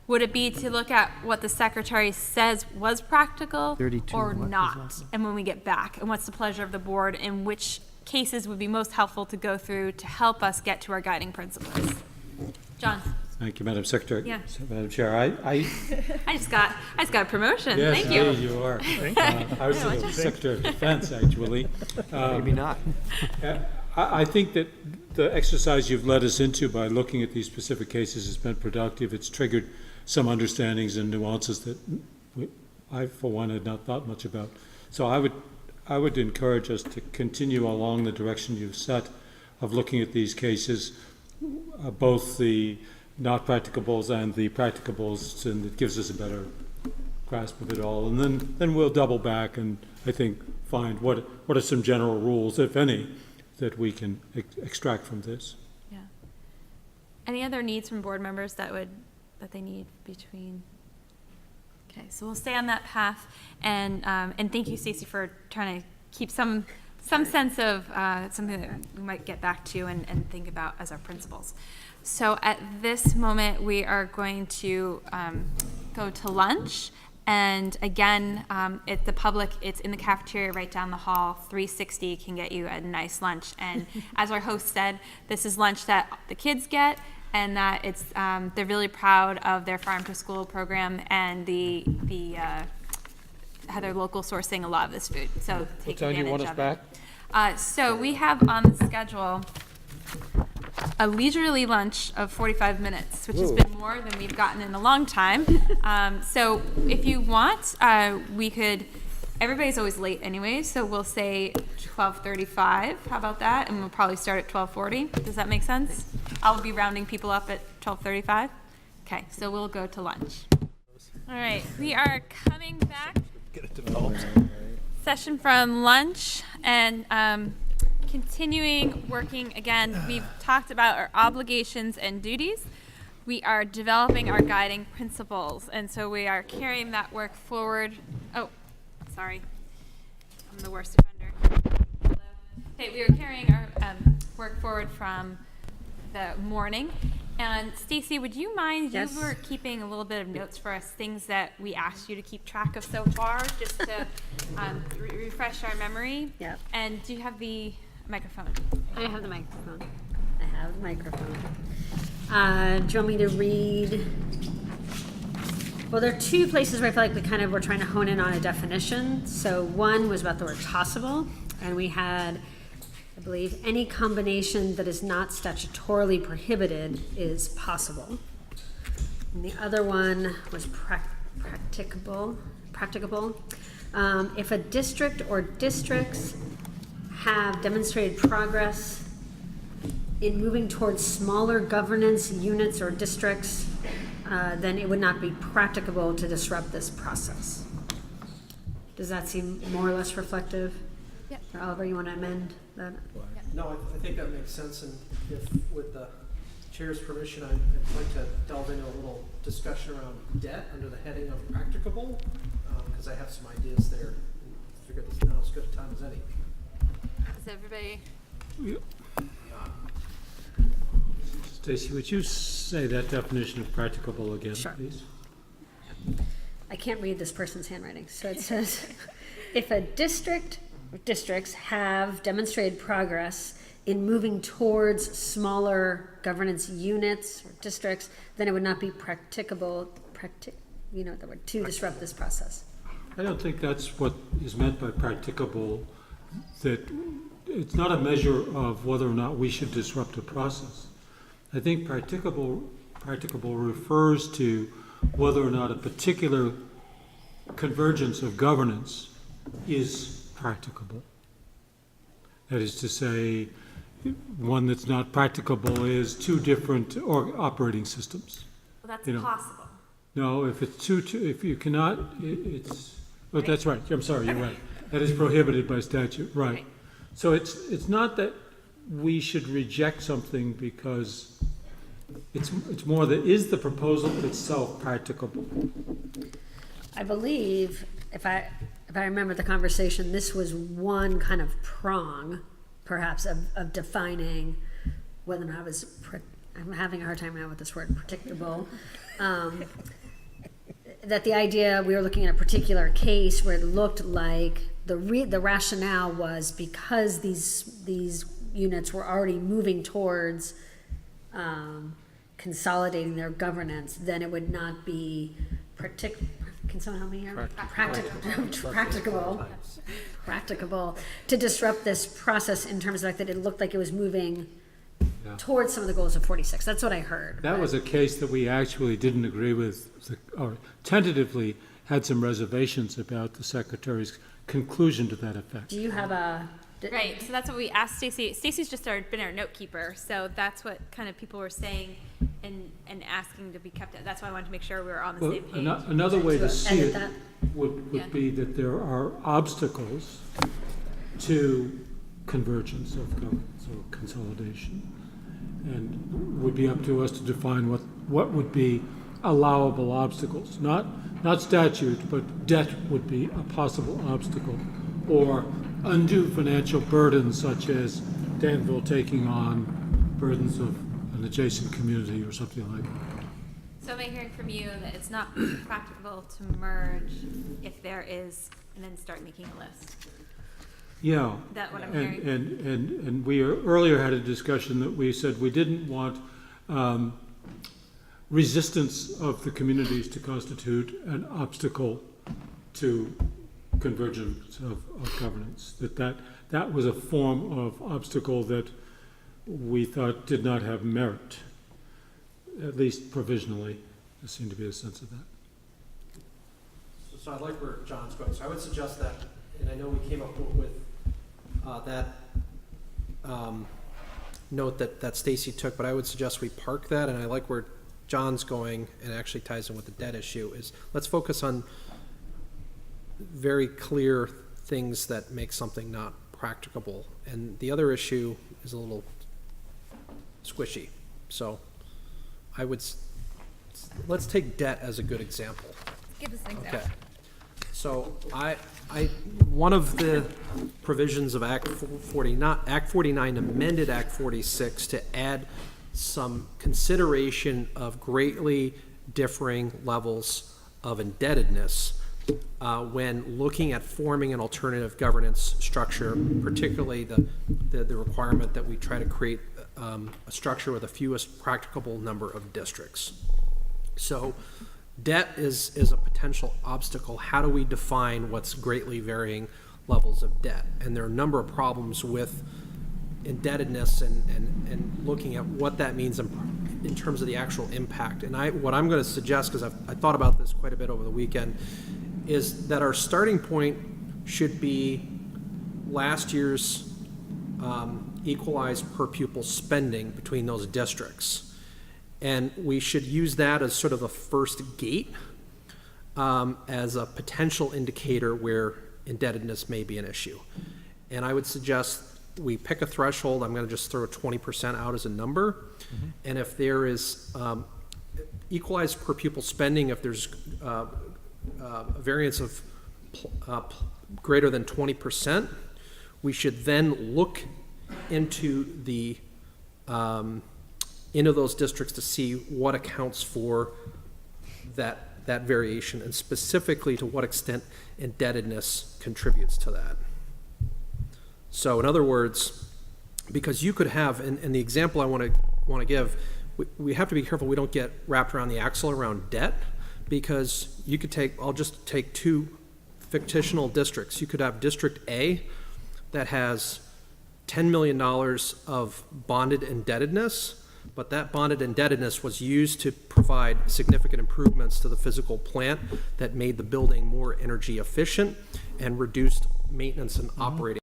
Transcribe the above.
would it be to look at what the secretary says was practical 32, or what was not? that? And when we get back, and what's the pleasure of the board, and which cases would be most helpful to go through to help us get to our guiding principles? John? Thank you, Madam Secretary. Yeah. So, Madam Chair, I I just got a promotion. yes, Thank you. indeed you are. I was the Secretary of Defense, actually. Maybe not. I think that the exercise you've led us into by looking at these specific cases has been productive. It's triggered some understandings and nuances that I, for one, had not thought much about. So I would encourage us to continue along the direction you've set of looking at these cases, both the not practicables and the practicables, and it gives us a better grasp of it all. And then we'll double back and I think find what are some general rules, if any, that we can extract from this. Yeah. Any other needs from board members that they need between? Okay, so we'll stay on that path, and thank you, Stacy, for trying to keep some sense of something that we might get back to and think about as our principles. So at this moment, we are going to go to lunch. And again, it's in the cafeteria right down the hall. 360 can get you a nice lunch. And as our host said, this is lunch that the kids get, and that it's they're really proud of their farm to school program and the how they're local sourcing a lot of this food. So take advantage of it. What time do you want us back? So we have on the schedule a leisurely lunch of 45 minutes, which has been more than we've gotten in a long time. So if you want, we could, everybody's always late anyway, so we'll say 12:35. How about that? And we'll probably start at 12:40. Does that make sense? I'll be rounding people up at 12:35. Okay, so we'll go to lunch. All right, we are coming back. Get it developed. Session from lunch, and continuing working again. We've talked about our obligations and duties. We are developing our guiding principles, and so we are carrying that work forward. Oh, sorry, I'm the worst offender. Hello. Okay, we are carrying our work forward from the morning. And Stacy, would you mind? Yes. You were keeping a little bit of notes for us, things that we asked you to keep track of so far, just to refresh our memory. Yep. And do you have the microphone? I have the microphone. Do you want me to read? Well, there are two places where I feel like we kind of were trying to hone in on a definition. So one was about the word possible, and we had, I believe, any combination that is not statutorily prohibited is possible. And the other one was practicable. If a district or districts have demonstrated progress in moving towards smaller governance units or districts, then it would not be practicable to disrupt this process. Does that seem more or less reflective? Yep. Or Oliver, you want to amend that? No, I think that makes sense, and if, with the chair's permission, I'd like to delve into a little discussion around debt under the heading of practicable, because I have some ideas there. And I figured this now is as good a time as any. Is everybody? Stacy, would you say that definition of practicable again, Sure. please? I can't read this person's handwriting. So it says, if a district or districts have demonstrated progress in moving towards smaller governance units or districts, then it would not be practicable, to disrupt this process. I don't think that's what is meant by practicable, that it's not a measure of whether or not we should disrupt a process. I think practicable refers to whether or not a particular convergence of governance is practicable. That is to say, one that's not practicable is two different operating systems. Well, that's You know. possible. No, if it's if you cannot, it's, oh, that's right, I'm sorry, you're right. That is prohibited by statute, right. Right. So it's not that we should reject something because it's more that is the proposal itself practicable? I believe, if I remember the conversation, this was one kind of prong, perhaps, of defining whether or not it was I'm having a hard time now with this word, predictable. That the idea, we were looking at a particular case where it looked like the rationale was because these units were already moving towards consolidating their governance, then it would not be can someone help me here? Practicable to disrupt this process in terms of the fact that it looked like it was moving Yeah. towards some of the goals of 46. That's what I heard. That but- was a case that we actually didn't agree with, or tentatively had some reservations about the secretary's conclusion to that effect. Do you have a? Right, so that's what we asked Stacy. Stacy's just been our note keeper, so that's what kind of people were saying and asking to be kept. That's why I wanted to make sure we were on the Well, same page. another way to see edit it that? would Yeah. be that there are obstacles to convergence of governance or consolidation. And would be up to us to define what would be allowable obstacles, not statute, but debt would be a possible obstacle, or undue financial burdens such as Danville taking on burdens of an adjacent community or something like that. So am I hearing from you that it's not practicable to merge if there is, and then start making a list? Yeah. Is that what I'm And, hearing? and we earlier had a discussion that we said we didn't want resistance of the communities to constitute an obstacle to convergence of governance. That was a form of obstacle that we thought did not have merit, at least provisionally. There seemed to be a sense of that. So I like where John's going, so I would suggest that, and I know we came up with that note that Stacy took, but I would suggest we park that, and I like where John's going, and it actually ties in with the debt issue, is let's focus on very clear things that make something not practicable. And the other issue is a little squishy. So I would, let's take debt as a good example. Give us an Okay. example. So one of the provisions of Act 49 amended Act 46 to add some consideration of greatly differing levels of indebtedness when looking at forming an alternative governance structure, particularly the requirement that we try to create a structure with the fewest practicable number of districts. So debt is a potential obstacle. How do we define what's greatly varying levels of debt? And there are a number of problems with indebtedness and looking at what that means in terms of the actual impact. And what I'm going to suggest, because I thought about this quite a bit over the weekend, is that our starting point should be last year's equalized per pupil spending between those districts. And we should use that as sort of a first gate as a potential indicator where indebtedness may be an issue. And I would suggest we pick a threshold. I'm going to just throw 20% out as a number. Mm-hmm. And if there is equalized per pupil spending, if there's a variance of greater than 20%, we should then look into into those districts to see what accounts for that variation, and specifically to what extent indebtedness contributes to that. So in other words, because you could have, and the example I want to give, we have to be careful we don't get wrapped around the axle around debt, because you could I'll just take two fictional districts. You could have District A that has $10 million of bonded indebtedness, but that bonded indebtedness was used to provide significant improvements to the physical plant that made the building more energy efficient and reduced maintenance and operating